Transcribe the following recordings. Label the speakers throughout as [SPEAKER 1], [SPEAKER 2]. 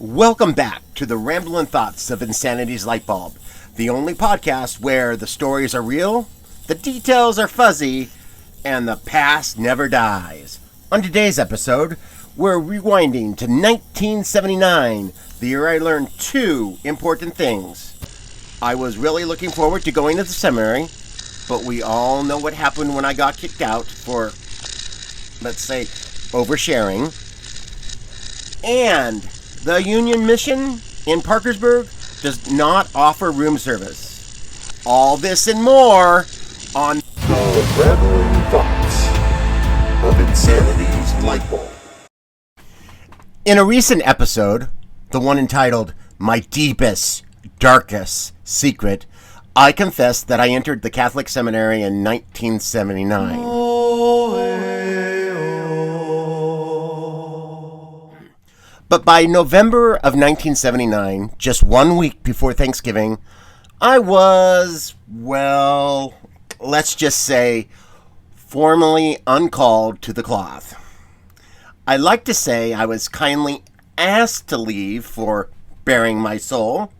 [SPEAKER 1] Welcome back to the Ramblin' Thoughts of Insanity's Lightbulb, the only podcast where the stories are real, the details are fuzzy, and the past never dies. On today's episode, we're rewinding to 1979, the year I learned two important things. I was really looking forward to going to the seminary, but we all know what happened when I got kicked out for, let's say, oversharing. And the Union Mission in Parkersburg does not offer room service. All this and more on
[SPEAKER 2] the Rambling Thoughts of Insanity's Lightbulb.
[SPEAKER 1] In a recent episode, the one entitled My Deepest, Darkest Secret, I confessed that I entered the Catholic seminary in 1979. But by November of 1979, just 1 week before Thanksgiving, I was, well, let's just say, formally uncalled to the cloth. I like to say I was kindly asked to leave for bearing my soul,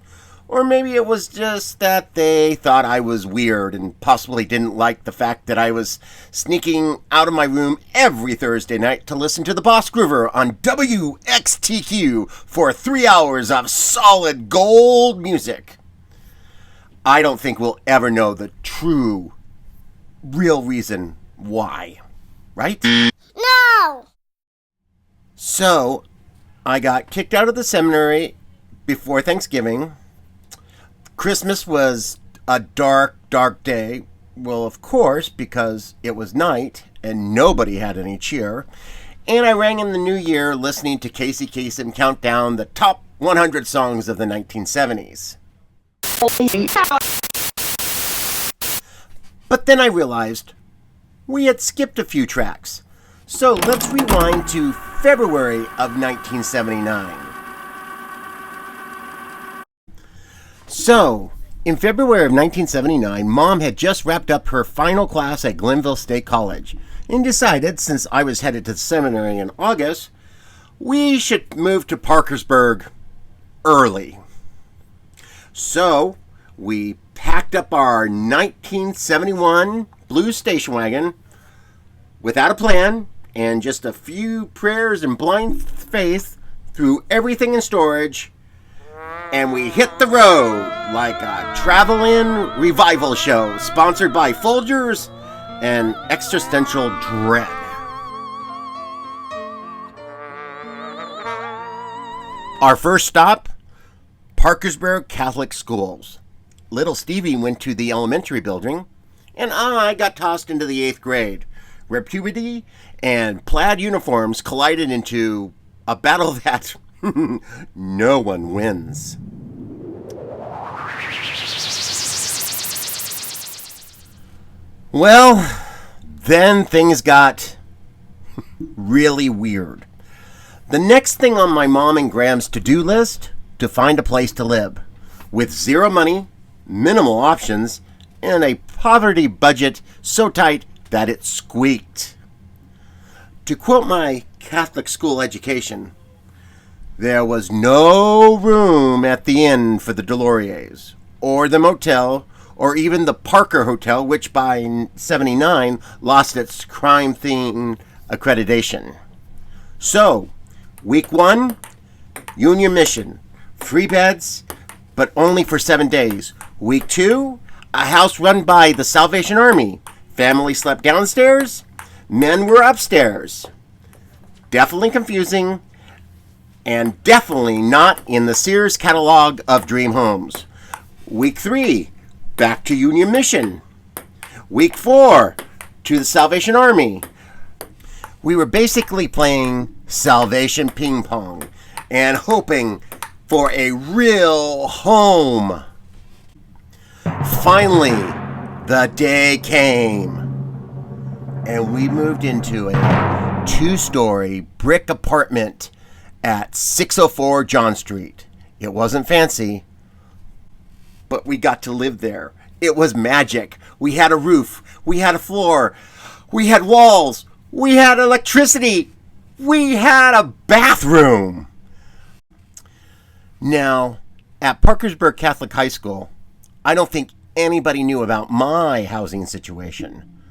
[SPEAKER 1] or maybe it was just that they thought I was weird and possibly didn't like the fact that I was sneaking out of my room every Thursday night to listen to the Boss Groover on WXTQ for 3 hours of solid gold music. I don't think we'll ever know the true, real reason why, right?
[SPEAKER 3] No!
[SPEAKER 1] So, I got kicked out of the seminary before Thanksgiving. Christmas was a dark, dark day. Well, of course, because it was night and nobody had any cheer. And I rang in the new year listening to Casey Kasem count down the top 100 songs of the 1970s. But then I realized we had skipped a few tracks. So let's rewind to February of 1979. So, in February of 1979, Mom had just wrapped up her final class at Glenville State College and decided, since I was headed to the seminary in August, we should move to Parkersburg early. So, we packed up our 1971 blue station wagon without a plan and just a few prayers and blind faith, threw everything in storage, and we hit the road like a travel-in revival show sponsored by Folgers and Existential Dread. Our first stop, Parkersburg Catholic Schools. Little Stevie went to the elementary building, and I got tossed into the 8th grade, where puberty and plaid uniforms collided into a battle that no one wins. Well, then things got really weird. The next thing on my mom and Graham's to-do list, to find a place to live, with zero money, minimal options, and a poverty budget so tight that it squeaked. To quote my Catholic school education, there was no room at the inn for the Deloriers, or the motel, or even the Parker Hotel, which by 79 lost its crime-themed accreditation. So, week 1, Union Mission, 3 beds, but only for 7 days. Week 2, a house run by the Salvation Army. Family slept downstairs, men were upstairs. Definitely confusing, and definitely not in the Sears catalog of dream homes. Week 3, back to Union Mission. Week 4, to the Salvation Army. We were basically playing Salvation ping pong and hoping for a real home. Finally, the day came, and we moved into a 2-story brick apartment at 604 John Street. It wasn't fancy, but we got to live there. It was magic. We had a roof. We had a floor. We had walls. We had electricity. We had a bathroom. Now, at Parkersburg Catholic High School, I don't think anybody knew about my housing situation.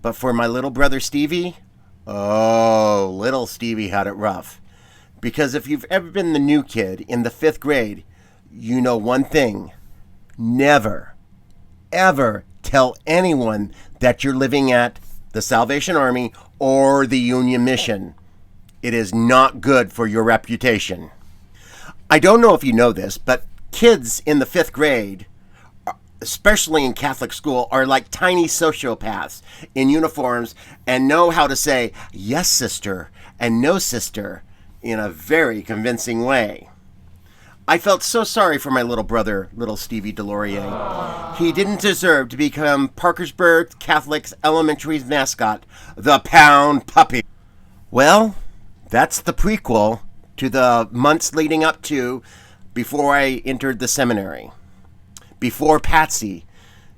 [SPEAKER 1] But for my little brother Stevie, oh, little Stevie had it rough. Because if you've ever been the new kid in the 5th grade, you know one thing. Never, ever tell anyone that you're living at the Salvation Army or the Union Mission. It is not good for your reputation. I don't know if you know this, but kids in the 5th grade, especially in Catholic school, are like tiny sociopaths in uniforms and know how to say, yes, sister, and no, sister, in a very convincing way. I felt so sorry for my little brother, little Stevie Delorier. He didn't deserve to become Parkersburg Catholic's elementary's mascot, the Pound Puppy. Well, that's the prequel to the months leading up to before I entered the seminary. Before Patsy.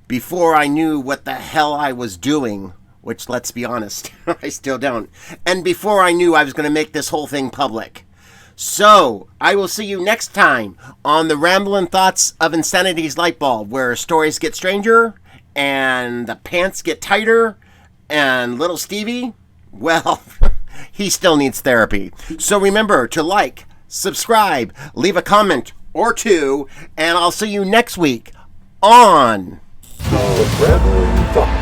[SPEAKER 1] Before I knew what the hell I was doing, which, let's be honest, I still don't. And before I knew I was going to make this whole thing public. So, I will see you next time on the Ramblin' Thoughts of Insanity's Lightbulb, where stories get stranger, and the pants get tighter, and little Stevie, well, he still needs therapy. So remember to like, subscribe, leave a comment or two, and I'll see you next week on
[SPEAKER 2] The Rambling Thoughts